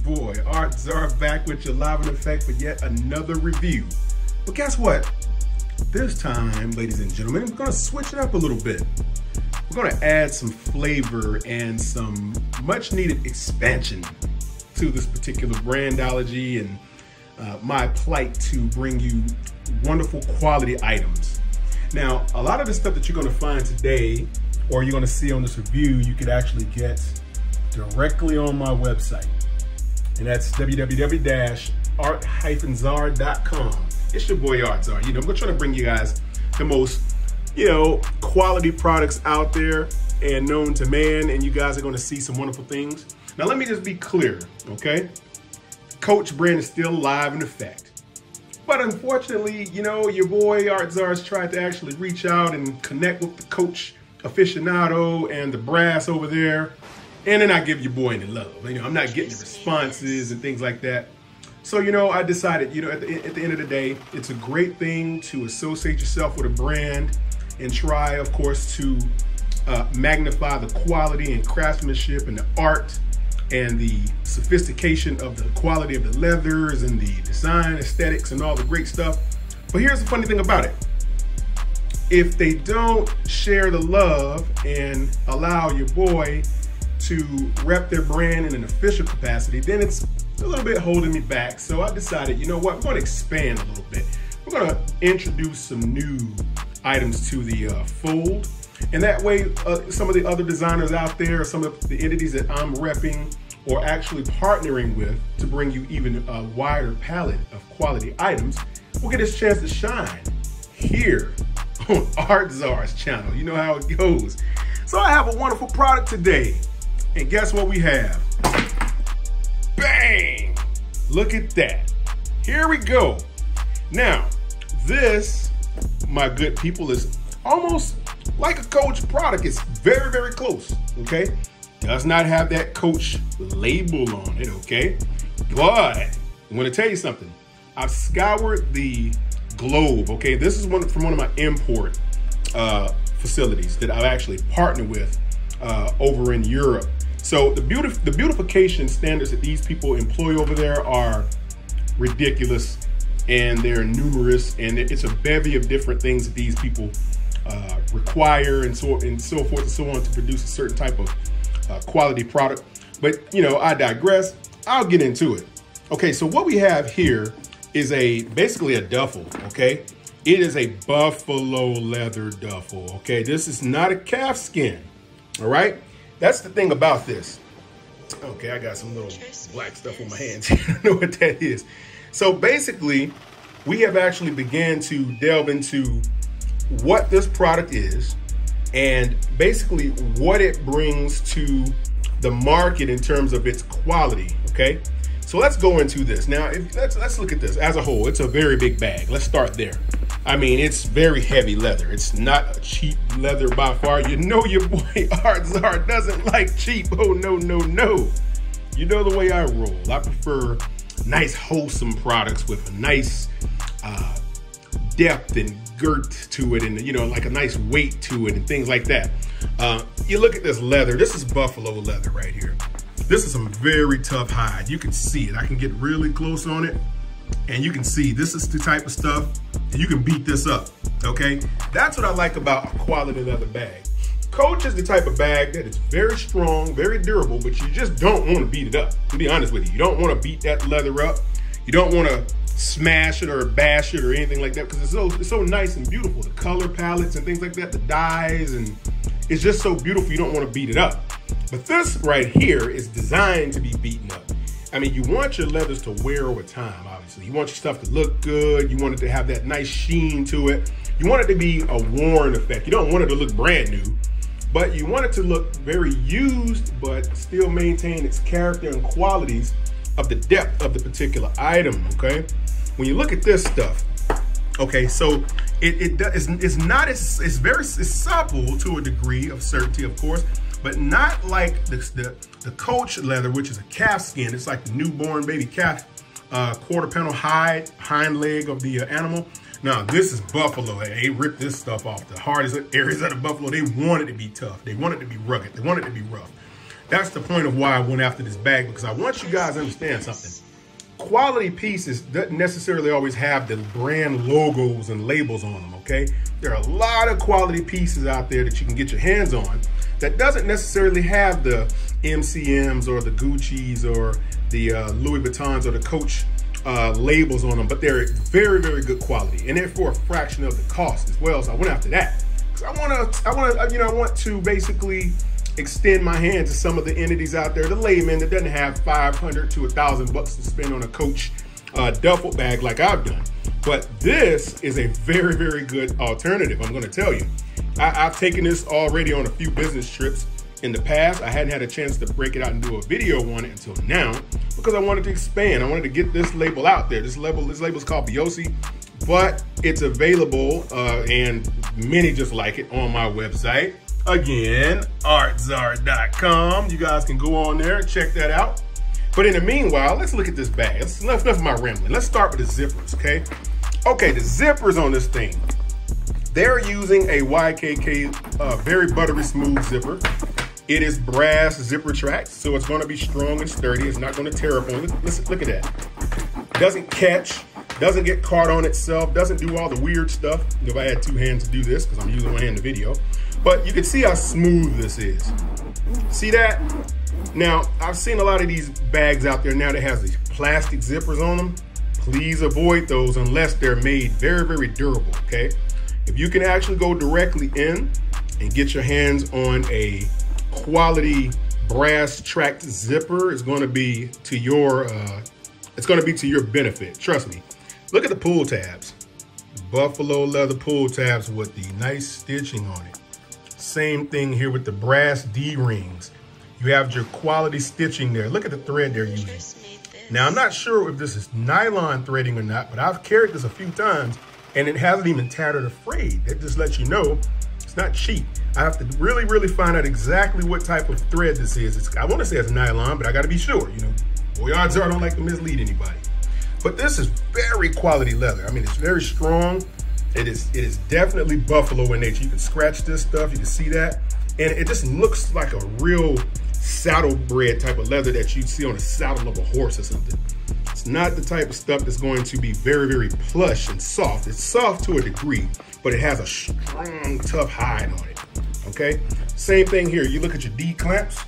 boy, Art Czar, back with you live in effect for yet another review. But guess what? This time, ladies and gentlemen, we're gonna switch it up a little bit. We're gonna add some flavor and some much needed expansion to this particular brandology and my plight to bring you wonderful quality items. Now, a lot of the stuff that you're gonna find today, or you're gonna see on this review, you could actually get directly on my website. And that's www.art-czar.com. It's your boy Art Czar. I'm trying to bring you guys the most, quality products out there and known to man, and you guys are going to see some wonderful things. Now, let me just be clear, okay? Coach brand is still live in effect. But unfortunately, your boy Art Czar has tried to actually reach out and connect with the coach aficionado and the brass over there. And then I give your boy any love. I'm not getting the responses and things like that. So, I decided, at the end of the day, it's a great thing to associate yourself with a brand and try, of course, to magnify the quality and craftsmanship and the art and the sophistication of the quality of the leathers and the design aesthetics and all the great stuff. But here's the funny thing about it. If they don't share the love and allow your boy to rep their brand in an official capacity, then it's a little bit holding me back. So I decided, we're going to expand a little bit. We're going to introduce some new items to the fold. And that way, some of the other designers out there, some of the entities that I'm repping or actually partnering with to bring you even a wider palette of quality items, will get a chance to shine here on Art Czar's channel. You know how it goes. So I have a wonderful product today. And guess what we have? Bang! Look at that. Here we go. Now, this, my good people, is almost like a Coach product. It's very, very close, okay? Does not have that Coach label on it, okay? But I'm gonna tell you something. I've scoured the globe, okay? This is from one of my import facilities that I've actually partnered with over in Europe. So the beautification standards that these people employ over there are ridiculous, and they're numerous, and it's a bevy of different things that these people require and so forth and so on to produce a certain type of quality product. But I digress. I'll get into it. Okay, so what we have here is basically a duffle. Okay, it is a buffalo leather duffle. Okay, this is not a calf skin. All right. That's the thing about this. Okay, I got some little black stuff on my hands. I don't know what that is. So basically, we have actually began to delve into what this product is and basically what it brings to the market in terms of its quality, okay? So let's go into this. Now, let's look at this as a whole. It's a very big bag. Let's start there. I mean, it's very heavy leather. It's not a cheap leather by far. Your boy Art Czar doesn't like cheap. Oh, no, no, no. You know the way I roll. I prefer nice, wholesome products with a nice depth and girt to it and, like a nice weight to it and things like that. You look at this leather. This is buffalo leather right here. This is some very tough hide. You can see it. I can get really close on it. And you can see this is the type of stuff, and you can beat this up, okay? That's what I like about a quality leather bag. Coach is the type of bag that is very strong, very durable, but you just don't want to beat it up. To be honest with you, you don't want to beat that leather up. You don't want to smash it or bash it or anything like that, because it's so nice and beautiful. The color palettes and things like that, the dyes, and it's just so beautiful. You don't want to beat it up. But this right here is designed to be beaten up. I mean, you want your leathers to wear over time, obviously. You want your stuff to look good. You want it to have that nice sheen to it. You want it to be a worn effect. You don't want it to look brand new, but you want it to look very used, but still maintain its character and qualities of the depth of the particular item, okay? When you look at this stuff, okay, so it's very supple to a degree of certainty, of course, but not like the Coach leather, which is a calf skin. It's like the newborn baby calf quarter panel hind leg of the animal. Now, this is buffalo. They ripped this stuff off. The hardest areas of the buffalo, they want it to be tough. They want it to be rugged. They want it to be rough. That's the point of why I went after this bag, because I want you guys to understand something. Quality pieces doesn't necessarily always have the brand logos and labels on them, okay? There are a lot of quality pieces out there that you can get your hands on that doesn't necessarily have the MCMs or the Gucci's or the Louis Vuittons or the Coach labels on them, but they're very, very good quality, and they're for a fraction of the cost as well. So I went after that because I want to basically extend my hand to some of the entities out there, the layman that doesn't have $500 to $1,000 to spend on a Coach duffel bag like I've done. But this is a very, very good alternative, I'm going to tell you. I've taken this already on a few business trips in the past. I hadn't had a chance to break it out and do a video on it until now because I wanted to expand. I wanted to get this label out there. This label is called Viosi, but it's available and many just like it on my website. Again, artzar.com. You guys can go on there and check that out. But in the meanwhile, let's look at this bag. Enough of my rambling. Let's start with the zippers, okay? Okay, the zippers on this thing. They're using a YKK very buttery smooth zipper. It is brass zipper tracked, so it's going to be strong and sturdy. It's not going to tear up on it. Listen, look at that. Doesn't catch, doesn't get caught on itself, doesn't do all the weird stuff. If I had two hands to do this, because I'm using one hand in the video. But you can see how smooth this is. See that? Now, I've seen a lot of these bags out there now that has these plastic zippers on them. Please avoid those unless they're made very, very durable, okay? If you can actually go directly in and get your hands on a quality brass tracked zipper, it's going to be to your benefit. Trust me. Look at the pull tabs. Buffalo leather pull tabs with the nice stitching on it. Same thing here with the brass D-rings. You have your quality stitching there. Look at the thread they're using. Now, I'm not sure if this is nylon threading or not, but I've carried this a few times and it hasn't even tattered or frayed. That just lets you know it's not cheap. I have to really, really find out exactly what type of thread this is. I want to say it's nylon, but I got to be sure. You know, boy, odds are I don't like to mislead anybody. But this is very quality leather. I mean, it's very strong. It is definitely buffalo in nature. You can scratch this stuff. You can see that. And it just looks like a real saddlebred type of leather that you'd see on a saddle of a horse or something. It's not the type of stuff that's going to be very, very plush and soft. It's soft to a degree, but it has a strong, tough hide on it, okay? Same thing here. You look at your D-clamps.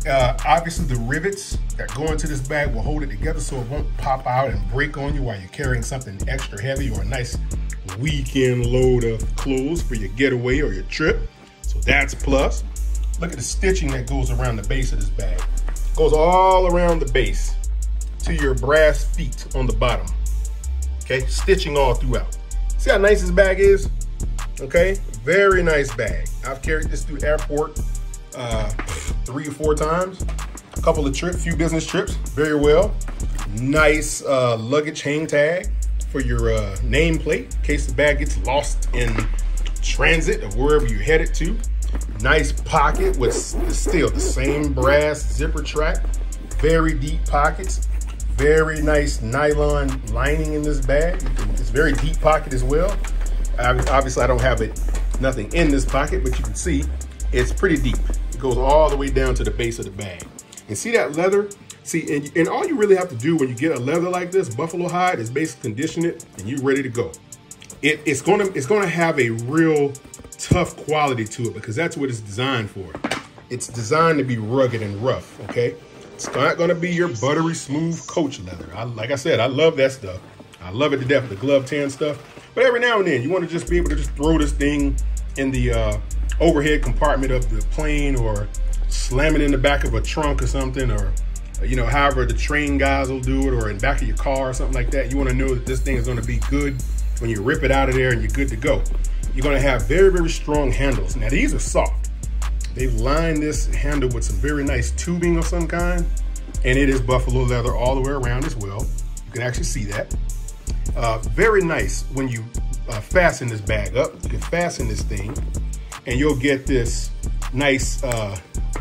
Obviously, the rivets that go into this bag will hold it together so it won't pop out and break on you while you're carrying something extra heavy or a nice weekend load of clothes for your getaway or your trip. So that's plus. Look at the stitching that goes around the base of this bag. It goes all around the base to your brass feet on the bottom. Okay, stitching all throughout. See how nice this bag is? Okay, very nice bag. I've carried this through the airport 3 or 4 times. A couple of trips, few business trips, very well. Nice luggage hang tag for your nameplate in case the bag gets lost in transit or wherever you're headed to. Nice pocket with still the same brass zipper track. Very deep pockets. Very nice nylon lining in this bag. It's very deep pocket as well. Obviously, I don't have nothing in this pocket, but you can see it's pretty deep. It goes all the way down to the base of the bag. And see that leather? See, and all you really have to do when you get a leather like this, buffalo hide, is basically condition it and you're ready to go. It's gonna have a real tough quality to it because that's what it's designed for. It's designed to be rugged and rough, okay? It's not gonna be your buttery smooth Coach leather. Like I said, I love that stuff. I love it to death, the glove tan stuff. But every now and then, you wanna just be able to just throw this thing in the overhead compartment of the plane or slam it in the back of a trunk or something, or you know, however the train guys will do it, or in the back of your car or something like that. You wanna know that this thing is gonna be good when you rip it out of there and you're good to go. You're gonna have very, very strong handles. Now these are soft. They've lined this handle with some very nice tubing of some kind, and it is buffalo leather all the way around as well. You can actually see that. Very nice when you fasten this bag up. You can fasten this thing and you'll get this nice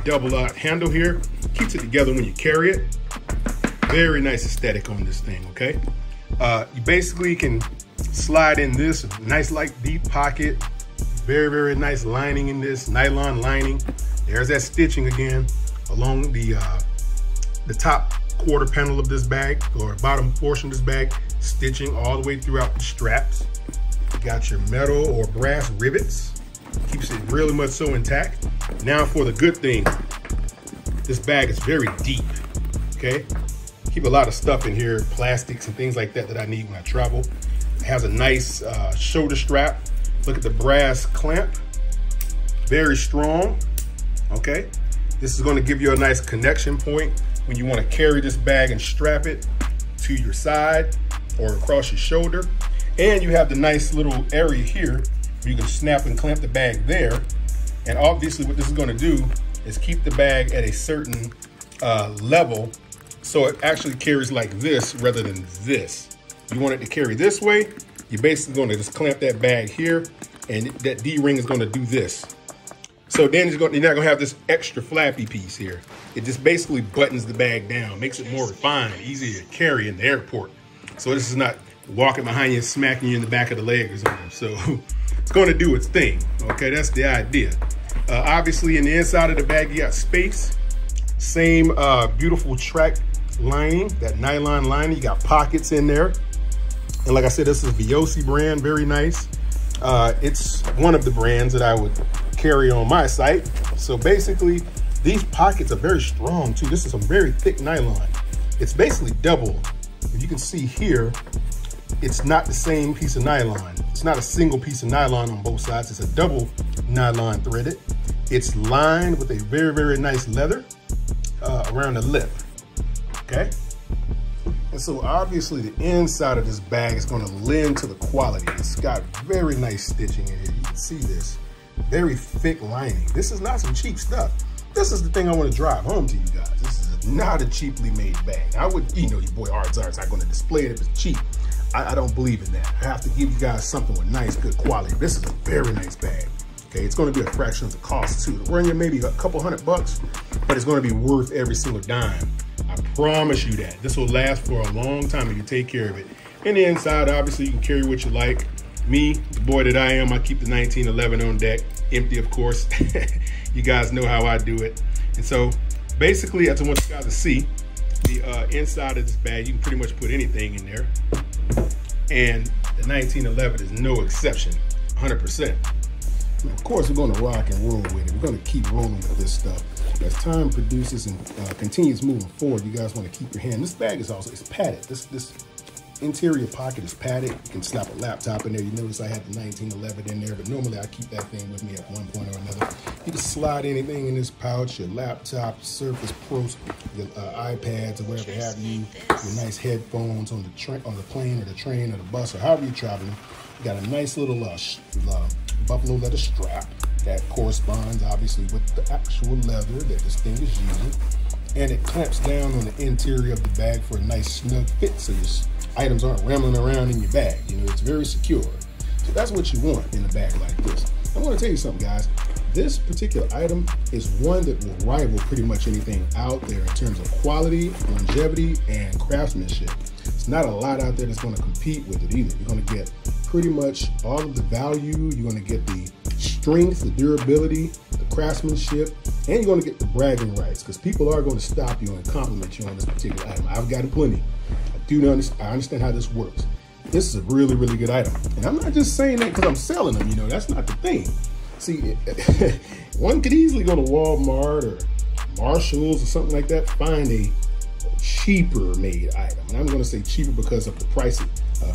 double handle here. Keeps it together when you carry it. Very nice aesthetic on this thing, okay? You basically can slide in this nice light deep pocket. Very, very nice lining in this, nylon lining. There's that stitching again. along the top quarter panel of this bag, or bottom portion of this bag, stitching all the way throughout the straps. You got your metal or brass rivets, keeps it really much so intact. Now for the good thing, this bag is very deep, okay? Keep a lot of stuff in here, plastics and things like that I need when I travel. It has a nice shoulder strap. Look at the brass clamp, very strong, okay? This is gonna give you a nice connection point when you wanna carry this bag and strap it to your side or across your shoulder. And you have the nice little area here where you can snap and clamp the bag there. And obviously what this is gonna do is keep the bag at a certain level, so it actually carries like this rather than this. You want it to carry this way, you're basically gonna just clamp that bag here, and that D-ring is gonna do this. So then you're not gonna have this extra flappy piece here. It just basically buttons the bag down, makes it more refined, easier to carry in the airport. So this is not walking behind you and smacking you in the back of the leg or something. So it's gonna do its thing, okay? That's the idea. Obviously in the inside of the bag, you got space. Same beautiful track lining, that nylon lining. You got pockets in there. And like I said, this is Viosi brand, very nice. It's one of the brands that I would carry on my site. So basically, these pockets are very strong too. This is some very thick nylon. It's basically double. If you can see here, it's not the same piece of nylon. It's not a single piece of nylon on both sides. It's a double nylon threaded. It's lined with a very, very nice leather around the lip, okay? And so obviously the inside of this bag is gonna lend to the quality. It's got very nice stitching in here. You can see this, very thick lining. This is not some cheap stuff. This is the thing I wanna drive home to you guys. This is not a cheaply made bag. I would, you know, your boy Art's not gonna display it if it's cheap. I don't believe in that. I have to give you guys something with nice, good quality. This is a very nice bag. Okay, it's gonna be a fraction of the cost too. It'll run you maybe a couple $100, but it's gonna be worth every single dime. I promise you that. This will last for a long time if you take care of it. And the inside, obviously, you can carry what you like. Me, the boy that I am, I keep the 1911 on deck, empty of course. You guys know how I do it. And so basically, I just want you guys to see the inside of this bag. You can pretty much put anything in there. And the 1911 is no exception, 100%. Of course, we're going to rock and roll with it. We're going to keep rolling with this stuff. As time produces and continues moving forward, you guys want to keep your hand. This bag is also, it's padded. This interior pocket is padded. You can slap a laptop in there. You notice I had the 1911 in there, but normally I keep that thing with me at one point or another. You can slide anything in this pouch, your laptop, Surface Pros, your iPads or whatever have you, your nice headphones on the plane or the train or the bus or however you're traveling. You got a nice little buffalo leather strap that corresponds obviously with the actual leather that this thing is using, and it clamps down on the interior of the bag for a nice snug fit so your items aren't rambling around in your bag. You know, it's very secure. So that's what you want in a bag like this. I'm going to tell you something, guys. This particular item is one that will rival pretty much anything out there in terms of quality, longevity, and craftsmanship. It's not a lot out there that's going to compete with it either. You're going to get pretty much all of the value. You're going to get the strength, the durability, the craftsmanship, and you're going to get the bragging rights, because people are going to stop you and compliment you on this particular item. I've got it plenty. I understand how this works. This is a really, really good item. And I'm not just saying that because I'm selling them, you know, that's not the thing. See, one could easily go to Walmart or Marshalls or something like that, find a cheaper made item. And I'm going to say cheaper because of the price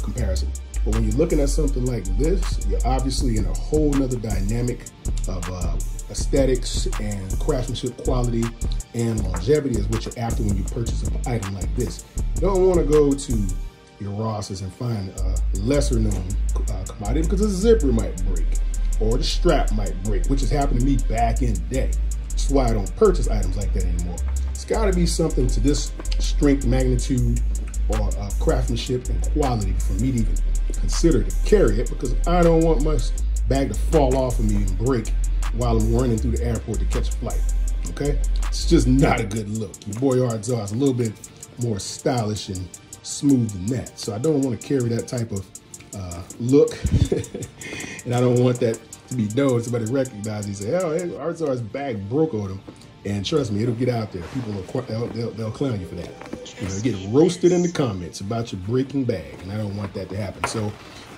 comparison. But when you're looking at something like this, you're obviously in a whole nother dynamic of aesthetics and craftsmanship quality and longevity is what you're after when you purchase an item like this. You don't want to go to your Ross's and find a lesser known commodity because the zipper might break or the strap might break, which has happened to me back in the day. That's why I don't purchase items like that anymore. It's got to be something to this strength, magnitude, or craftsmanship and quality for me to even consider to carry it, because I don't want my bag to fall off of me and break while I'm running through the airport to catch a flight, okay? It's just not a good look. Your boy Art's a little bit more stylish and smooth than that. So I don't want to carry that type of look. And I don't want that to be known. Somebody recognize me and say, oh, Art's bag broke on him. And trust me, it'll get out there. People they'll clown you for that. You know, get roasted in the comments about your breaking bag, and I don't want that to happen. So,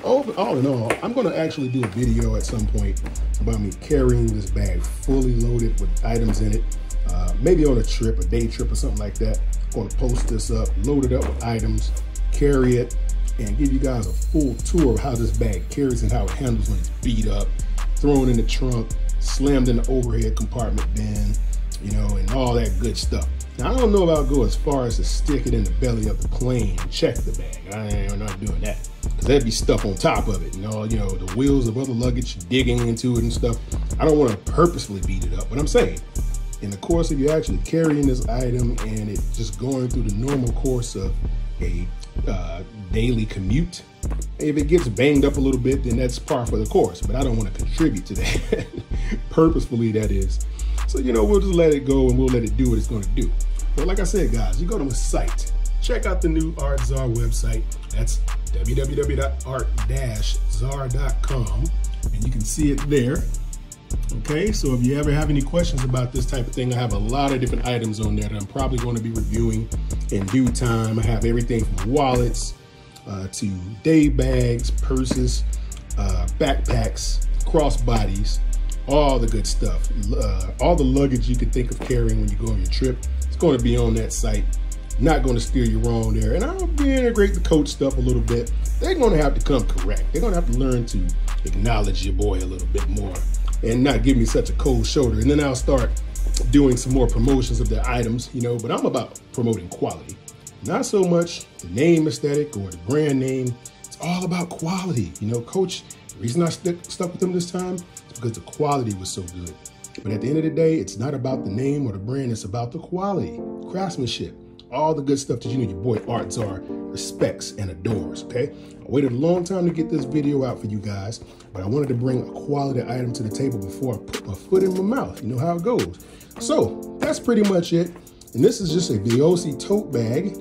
all in all, I'm going to actually do a video at some point about me carrying this bag fully loaded with items in it. Maybe on a trip, a day trip or something like that. I'm going to post this up, load it up with items, carry it, and give you guys a full tour of how this bag carries and how it handles when it's beat up, thrown in the trunk, slammed in the overhead compartment bin, you know, and all that good stuff. Now, I don't know if I'll go as far as to stick it in the belly of the plane and check the bag. I'm not doing that, because there'd be stuff on top of it, and all, you know, the wheels of other luggage digging into it and stuff. I don't want to purposefully beat it up, but I'm saying, in the course of you actually carrying this item and it just going through the normal course of a daily commute, if it gets banged up a little bit, then that's par for the course, but I don't want to contribute to that purposefully, that is. So, you know, we'll just let it go and we'll let it do what it's going to do. But like I said, guys, you go to my site, check out the new ArtZar website. That's www.art-zar.com, and you can see it there. Okay, so if you ever have any questions about this type of thing, I have a lot of different items on there that I'm probably going to be reviewing in due time. I have everything from wallets to day bags, purses, backpacks, crossbodies, all the good stuff. All the luggage you could think of carrying when you go on your trip, it's going to be on that site. Not going to steer you wrong there. And I'll integrate the coach stuff a little bit. They're going to have to come correct. They're going to have to learn to acknowledge your boy a little bit more and not give me such a cold shoulder. And then I'll start doing some more promotions of the items, you know, but I'm about promoting quality. Not so much the name aesthetic or the brand name. It's all about quality. You know, Coach, the reason I stuck with them this time is because the quality was so good. But at the end of the day, it's not about the name or the brand. It's about the quality, craftsmanship, all the good stuff that you know your boy ArtZar respects and adores, okay? I waited a long time to get this video out for you guys, but I wanted to bring a quality item to the table before I put my foot in my mouth. You know how it goes. So that's pretty much it. And this is just a Viosi tote bag,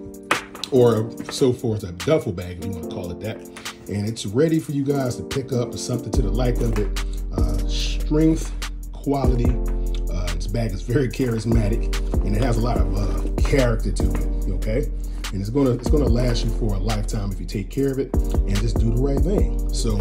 or so forth, a duffel bag, if you want to call it that. And it's ready for you guys to pick up or something to the like of it. Strength, quality. This bag is very charismatic, and it has a lot of character to it, okay? And it's gonna last you for a lifetime if you take care of it and just do the right thing. So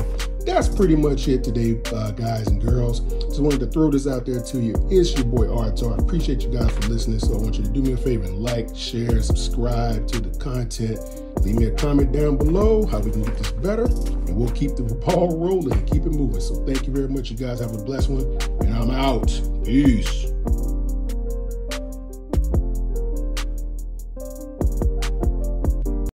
that's pretty much it today, guys and girls. Just wanted to throw this out there to you. It's your boy ArtZar. I appreciate you guys for listening. So I want you to do me a favor and like, share, subscribe to the content. Leave me a comment down below how we can get this better, and we'll keep the ball rolling and keep it moving. So thank you very much, you guys. Have a blessed one, and I'm out. Peace.